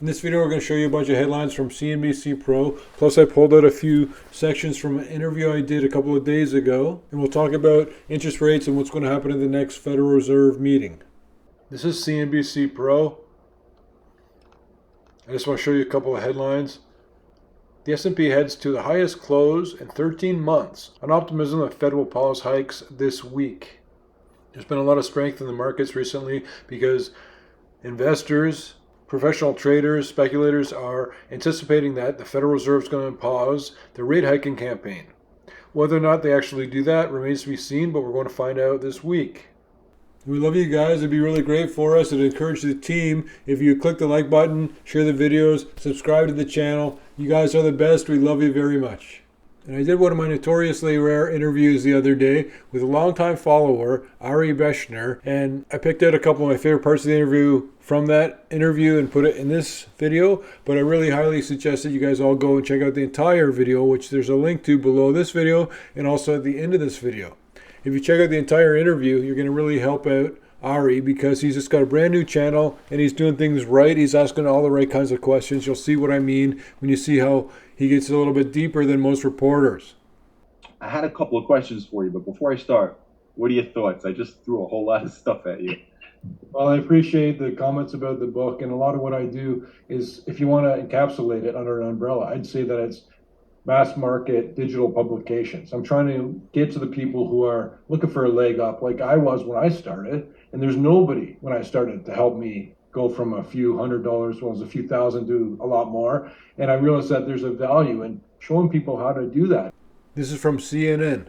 In this video, we're going to show you a bunch of headlines from CNBC Pro. Plus, I pulled out a few sections from an interview I did a couple of days ago. And we'll talk about interest rates and what's going to happen in the next Federal Reserve meeting. This is CNBC Pro. I just want to show you a couple of headlines. The S&P heads to the highest close in 13 months on optimism of Fed will pause hikes this week. There's been a lot of strength in the markets recently because investors, professional traders, speculators are anticipating that the Federal Reserve is going to pause the rate hiking campaign. Whether or not they actually do that remains to be seen, but we're going to find out this week. We love you guys. It'd be really great for us. It'd encourage the team if you click the like button, share the videos, subscribe to the channel. You guys are the best. We love you very much. And I did one of my notoriously rare interviews the other day with a longtime follower, Ari Benscher, and I picked out a couple of my favorite parts of the interview from that interview and put it in this video, but I really highly suggest that you guys all go and check out the entire video, which there's a link to below this video and also at the end of this video. If you check out the entire interview, you're going to really help out Ari because he's just got a brand new channel and he's doing things right. He's asking all the right kinds of questions. You'll see what I mean when you see how he gets a little bit deeper than most reporters. I had a couple of questions for you, but before I start, what are your thoughts? I just threw a whole lot of stuff at you. Well, I appreciate the comments about the book, and a lot of what I do is, if you want to encapsulate it under an umbrella, I'd say that it's mass market digital publications. I'm trying to get to the people who are looking for a leg up like I was when I started, and there's nobody when I started to help me go from a few $100, well, it was a few thousand to a lot more. And I realized that there's a value in showing people how to do that. This is from CNN.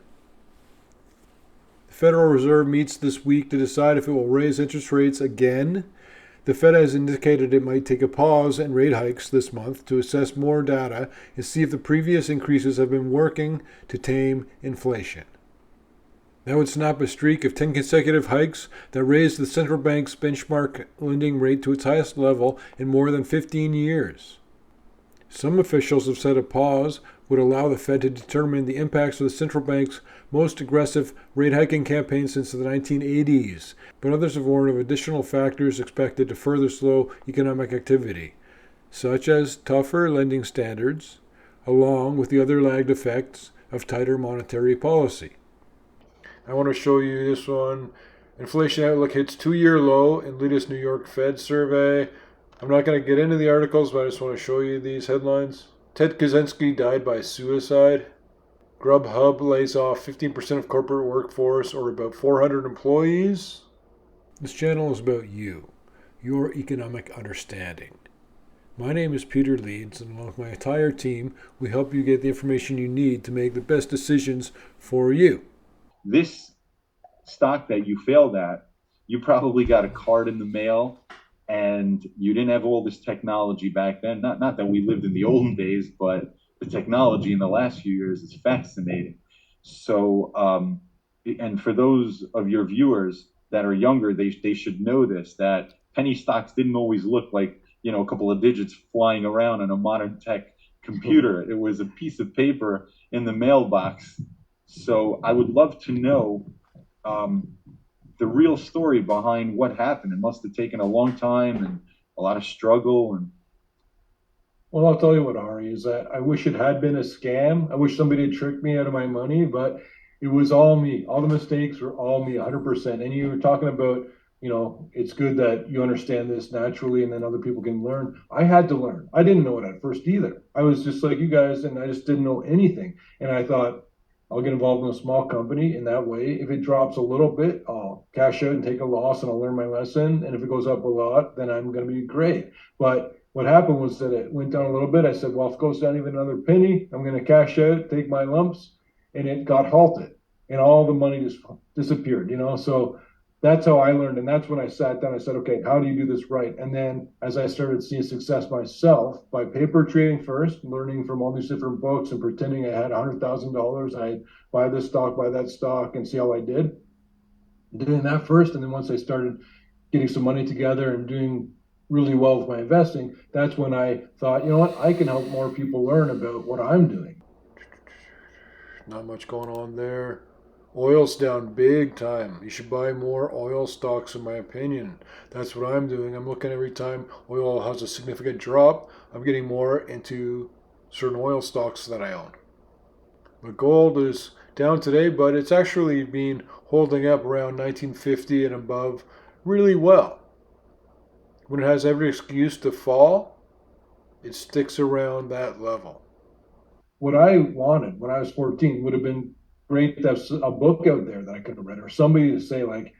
The Federal Reserve meets this week to decide if it will raise interest rates again. The Fed has indicated it might take a pause in rate hikes this month to assess more data and see if the previous increases have been working to tame inflation. That would snap a streak of 10 consecutive hikes that raised the central bank's benchmark lending rate to its highest level in more than 15 years. Some officials have said a pause would allow the Fed to determine the impacts of the central bank's most aggressive rate hiking campaign since the 1980s, but others have warned of additional factors expected to further slow economic activity, such as tougher lending standards, along with the other lagged effects of tighter monetary policy. I want to show you this one. Inflation outlook hits 2-year low in latest New York Fed survey. I'm not going to get into the articles, but I just want to show you these headlines. Ted Kaczynski died by suicide. Grubhub lays off 15% of corporate workforce, or about 400 employees. This channel is about you, your economic understanding. My name is Peter Leeds, and along with my entire team, we help you get the information you need to make the best decisions for you. This stock that you failed at, you probably got a card in the mail and you didn't have all this technology back then. Not that we lived in the olden days, but the technology in the last few years is fascinating. So, and for those of your viewers that are younger, they should know this, that penny stocks didn't always look like, a couple of digits flying around on a modern tech computer. It was a piece of paper in the mailbox. So I would love to know the real story behind what happened. It must have taken a long time and a lot of struggle. Well, I'll tell you what, Ari, is that I wish it had been a scam. I wish somebody had tricked me out of my money, but it was all me. All the mistakes were all me, 100%. And you were talking about, it's good that you understand this naturally and then other people can learn. I had to learn. I didn't know it at first either. I was just like you guys, and I just didn't know anything. And I thought, I'll get involved in a small company in that way. If it drops a little bit, I'll cash out and take a loss and I'll learn my lesson. And if it goes up a lot, then I'm going to be great. But what happened was that it went down a little bit. I said, well, if it goes down even another penny, I'm going to cash out, take my lumps. And it got halted and all the money just disappeared, So that's how I learned. And that's when I sat down. I said, okay, how do you do this right? And then as I started seeing success myself by paper trading first, learning from all these different books and pretending I had $100,000, I'd buy this stock, buy that stock, and see how I did. Doing that first. And then once I started getting some money together and doing really well with my investing, that's when I thought, I can help more people learn about what I'm doing. Not much going on there. Oil's down big time. You should buy more oil stocks, in my opinion. That's what I'm doing. I'm looking every time oil has a significant drop, I'm getting more into certain oil stocks that I own. But gold is down today, but it's actually been holding up around 1950 and above really well. When it has every excuse to fall, it sticks around that level. What I wanted when I was 14 would have been great to have a book out there that I could have read, or somebody to say like,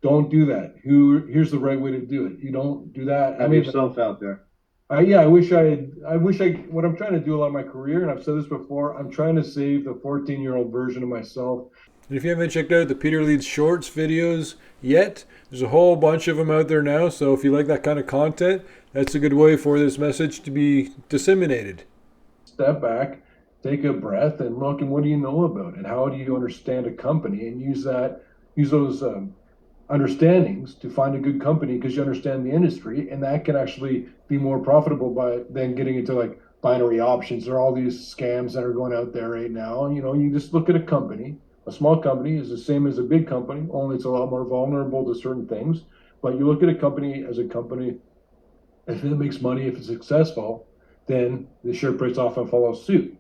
don't do that. Here's the right way to do it. You don't do that. Have yourself out there. Yeah, what I'm trying to do a lot of my career, and I've said this before, I'm trying to save the 14-year-old version of myself. And if you haven't checked out the Peter Leeds Shorts videos yet, there's a whole bunch of them out there now. So if you like that kind of content, that's a good way for this message to be disseminated. Step back, take a breath, and look, and what do you know about it? How do you understand a company, and use those understandings to find a good company because you understand the industry, and that can actually be more profitable than getting into like binary options or all these scams that are going out there right now. And you just look at a company. A small company is the same as a big company, only it's a lot more vulnerable to certain things. But you look at a company as a company. If it makes money, if it's successful, then the share price often follows suit.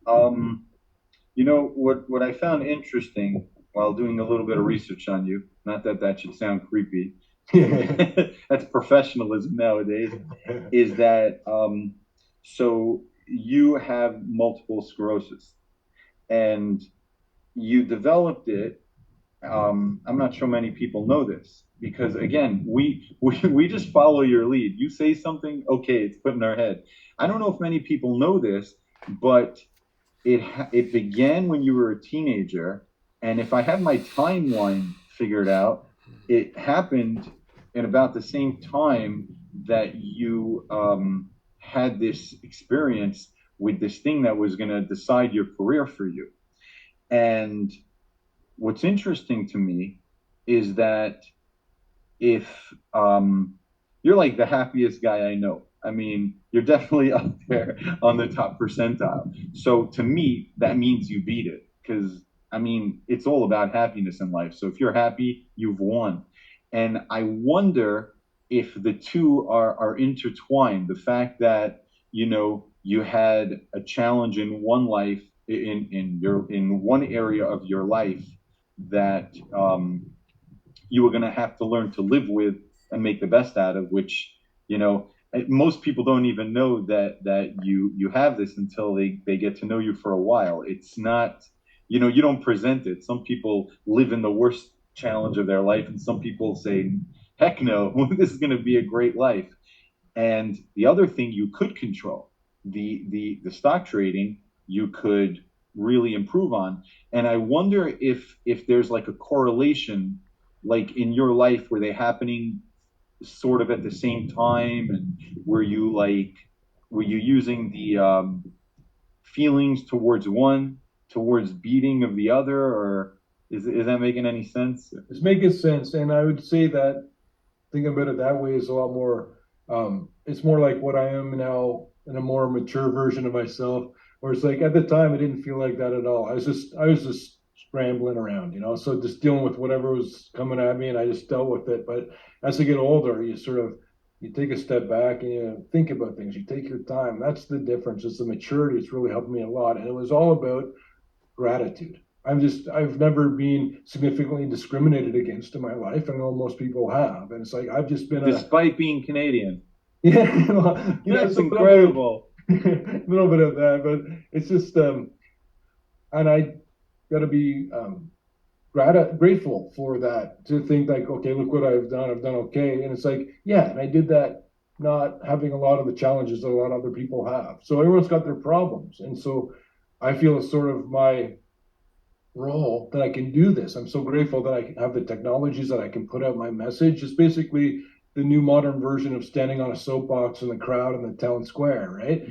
What I found interesting while doing a little bit of research on you, not that that should sound creepy, that's professionalism nowadays, is that so you have multiple sclerosis and you developed it. I'm not sure many people know this because again, we just follow your lead. You say something, okay, it's put in our head. I don't know if many people know this, but it began when you were a teenager, and if I have my timeline figured out, it happened in about the same time that you had this experience with this thing that was going to decide your career for you. And what's interesting to me is that if you're like the happiest guy I know. I mean, you're definitely up there on the top percentile. So to me, that means you beat it because I mean, it's all about happiness in life. So if you're happy, you've won. And I wonder if the two are intertwined. The fact that, you had a challenge in one life in one area of your life that you were going to have to learn to live with and make the best out of, which, most people don't even know that you have this until they get to know you for a while. It's not, you don't present it. Some people live in the worst challenge of their life, and some people say, heck no, this is going to be a great life. And the other thing you could control, the stock trading, you could really improve on. And I wonder if there's like a correlation, like in your life, were they happening sort of at the same time, and were you using the feelings towards one towards beating of the other, or is that making any sense? It's making sense, and I would say that thinking about it that way is a lot more. It's more like what I am now in a more mature version of myself, where it's like at the time I didn't feel like that at all. I was just scrambling around, so just dealing with whatever was coming at me, and I just dealt with it. But as I get older, you take a step back and you think about things. You take your time. That's the difference. It's the maturity. It's really helped me a lot, and it was all about gratitude. I've never been significantly discriminated against in my life. I know most people have, and it's like I've just been despite being Canadian. Yeah, well, that's incredible. A little bit of that, but it's just and I got to be grateful for that, to think like, okay, look what I've done okay. And it's like, yeah, and I did that not having a lot of the challenges that a lot of other people have. So everyone's got their problems, and so I feel it's sort of my role that I can do this. I'm so grateful that I have the technologies that I can put out my message. It's basically the new modern version of standing on a soapbox in the crowd in the town square, right?